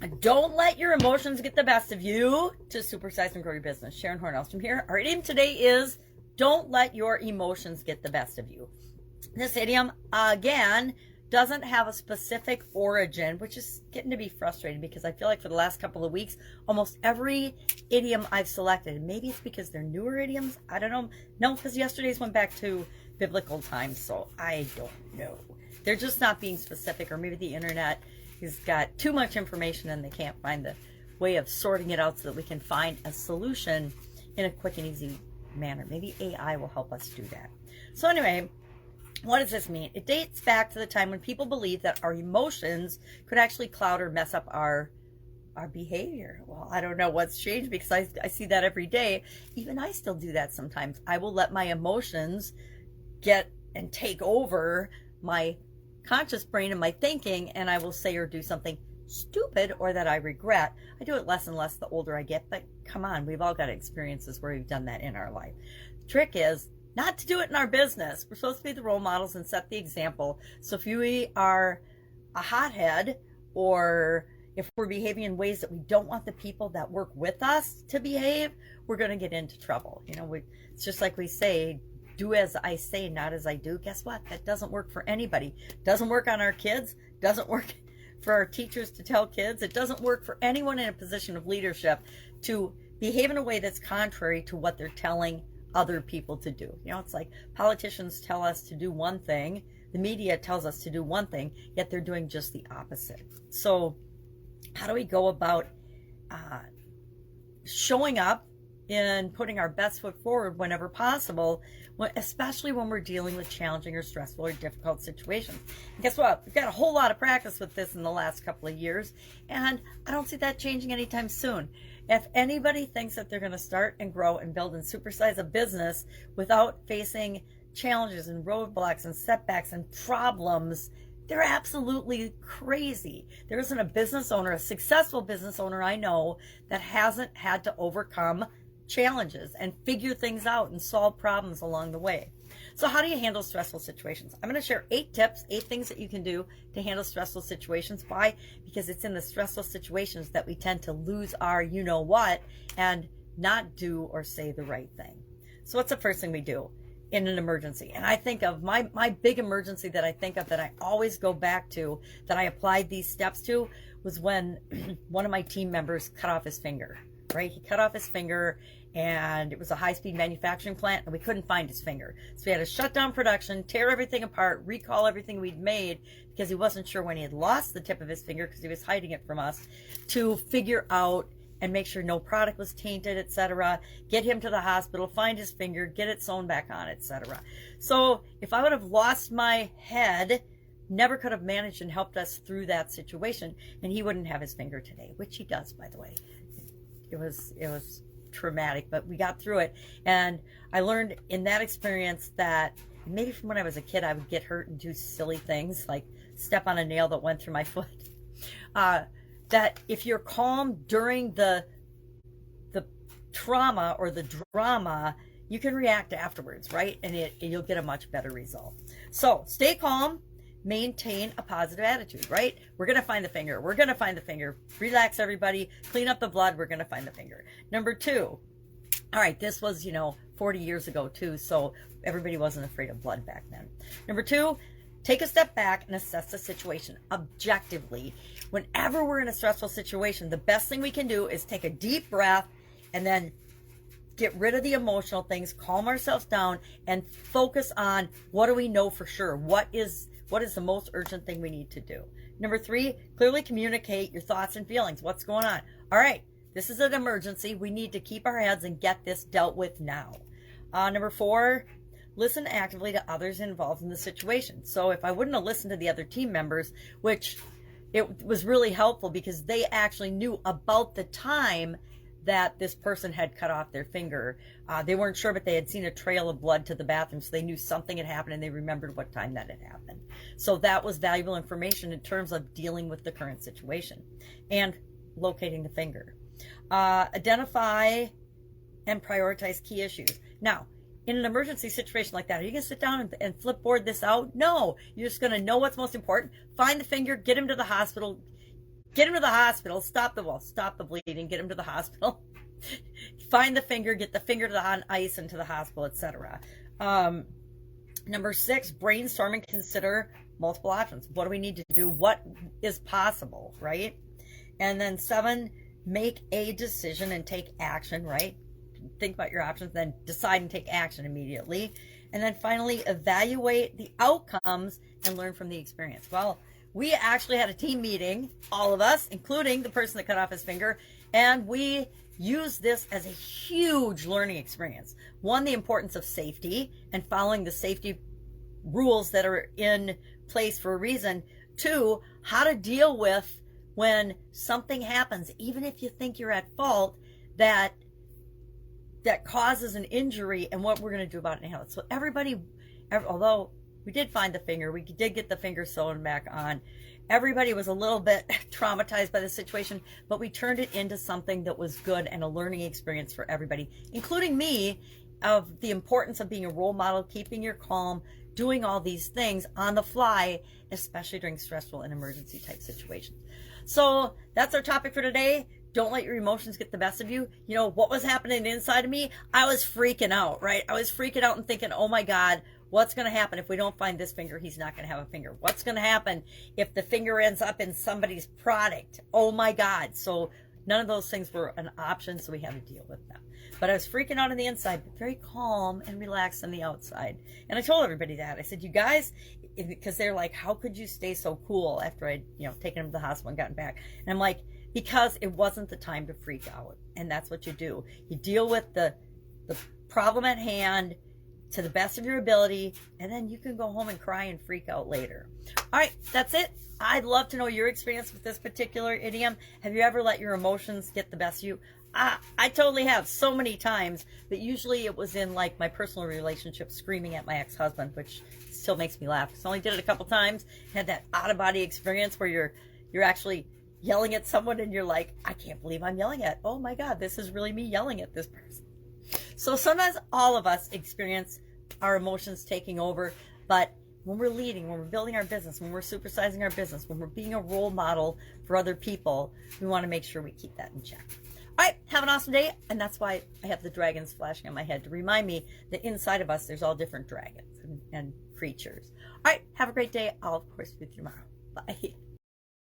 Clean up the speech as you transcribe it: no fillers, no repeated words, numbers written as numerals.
Don't let your emotions get the best of you. To supersize and grow your business. Sharon Horne-Ellstrom here. Our idiom today is don't let your emotions get the best of you. This idiom, again, doesn't have a specific origin, which is getting to be frustrating because I feel like for the last couple of weeks, almost every idiom I've selected, maybe it's because they're newer idioms, I don't know. No, because yesterday's went back to biblical times, so I don't know. They're just not being specific, or maybe the internet has got too much information and they can't find the way of sorting it out so that we can find a solution in a quick and easy manner. Maybe AI will help us do that. So anyway, what does this mean? It dates back to the time when people believed that our emotions could actually cloud or mess up our behavior. Well, I don't know what's changed because I see that every day. Even I still do that sometimes. I will let my emotions get and take over my conscious brain and my thinking, and I will say or do something stupid or that I regret. I do it less and less the older I get, but come on, we've all got experiences where we've done that in our life. The trick is not to do it in our business. We're supposed to be the role models and set the example. So if you are a hothead, or if we're behaving in ways that we don't want the people that work with us to behave, we're going to get into trouble. You know, it's just like we say, do as I say, not as I do. Guess what? That doesn't work for anybody. Doesn't work on our kids. Doesn't work for our teachers to tell kids. It doesn't work for anyone in a position of leadership to behave in a way that's contrary to what they're telling other people to do. You know, it's like politicians tell us to do one thing. The media tells us to do one thing, yet they're doing just the opposite. So how do we go about showing up in putting our best foot forward whenever possible, especially when we're dealing with challenging or stressful or difficult situations? And guess what? We've got a whole lot of practice with this in the last couple of years, and I don't see that changing anytime soon. If anybody thinks that they're going to start and grow and build and supersize a business without facing challenges and roadblocks and setbacks and problems, they're absolutely crazy. There isn't a business owner, a successful business owner I know, that hasn't had to overcome challenges and figure things out and solve problems along the way. So how do you handle stressful situations? I'm going to share 8 tips, 8 things that you can do to handle stressful situations. Why? Because it's in the stressful situations that we tend to lose our you-know-what and not do or say the right thing. So what's the first thing we do in an emergency? And I think of my big emergency that I think of, that I always go back to, that I applied these steps to, was when one of my team members cut off his finger. Right? He cut off his finger, and it was a high-speed manufacturing plant, and we couldn't find his finger. So we had to shut down production, tear everything apart, recall everything we'd made, because he wasn't sure when he had lost the tip of his finger, because he was hiding it from us, to figure out and make sure no product was tainted, etc. Get him to the hospital, find his finger, get it sewn back on, etc. So if I would have lost my head, never could have managed and helped us through that situation, and he wouldn't have his finger today, which he does, by the way. It was traumatic, but we got through it. And I learned in that experience that maybe from when I was a kid, I would get hurt and do silly things like step on a nail that went through my foot. That if you're calm during the trauma or the drama, you can react afterwards, right? And you'll get a much better result. So stay calm. Maintain a positive attitude, right? We're going to find the finger. We're going to find the finger. Relax, everybody. Clean up the blood. We're going to find the finger. Number 2. All right, this was, 40 years ago too, so everybody wasn't afraid of blood back then. Number 2, take a step back and assess the situation objectively. Whenever we're in a stressful situation, the best thing we can do is take a deep breath and then get rid of the emotional things, calm ourselves down, and focus on what do we know for sure? What is the most urgent thing we need to do? Number 3, clearly communicate your thoughts and feelings. What's going on? All right, this is an emergency. We need to keep our heads and get this dealt with now. Number 4, listen actively to others involved in the situation. So if I wouldn't have listened to the other team members, which it was really helpful because they actually knew about the time that this person had cut off their finger. They weren't sure, but they had seen a trail of blood to the bathroom, so they knew something had happened and they remembered what time that had happened. So that was valuable information in terms of dealing with the current situation and locating the finger. Identify and prioritize key issues. Now, in an emergency situation like that, are you going to sit down and flipboard this out? No, you're just going to know what's most important, find the finger, get him to the hospital, Get him to the hospital. Stop the bleeding. Get him to the hospital. Find the finger. Get the finger to the ice and to the hospital, etc. Number 6, brainstorm and consider multiple options. What do we need to do? What is possible, right? And then 7, make a decision and take action, right? Think about your options, then decide and take action immediately. And then finally, evaluate the outcomes and learn from the experience. Well, we actually had a team meeting, all of us, including the person that cut off his finger, and we used this as a huge learning experience. 1, the importance of safety and following the safety rules that are in place for a reason. 2, how to deal with when something happens, even if you think you're at fault, that causes an injury, and what we're going to do about it. So although we did find the finger, we did get the finger sewn back on, everybody was a little bit traumatized by the situation, but we turned it into something that was good and a learning experience for everybody, including me, of the importance of being a role model, keeping your calm, doing all these things on the fly, especially during stressful and emergency type situations. So that's our topic for today. Don't let your emotions get the best of you. You know, what was happening inside of me? I was freaking out, right? I was freaking out and thinking, oh my God, what's going to happen if we don't find this finger? He's not going to have a finger. What's going to happen if the finger ends up in somebody's product? Oh my God. So none of those things were an option, so we had to deal with them. But I was freaking out on the inside, but very calm and relaxed on the outside. And I told everybody that. I said, you guys, because they're like, how could you stay so cool after I'd, taken him to the hospital and gotten back? And I'm like, because it wasn't the time to freak out. And that's what you do. You deal with the problem at hand to the best of your ability, and then you can go home and cry and freak out later. All right, that's it. I'd love to know your experience with this particular idiom. Have you ever let your emotions get the best of you? I totally have, so many times, but usually it was in like my personal relationship, screaming at my ex-husband, which still makes me laugh. So I only did it a couple times. Had that out-of-body experience where you're actually yelling at someone and you're like, I can't believe I'm yelling at. Oh my God, this is really me yelling at this person. So sometimes all of us experience our emotions taking over, but when we're leading, when we're building our business, when we're supersizing our business, when we're being a role model for other people, we want to make sure we keep that in check. All right, have an awesome day. And that's why I have the dragons flashing on my head to remind me that inside of us, there's all different dragons and creatures. All right, have a great day. I'll, of course, be with you tomorrow. Bye.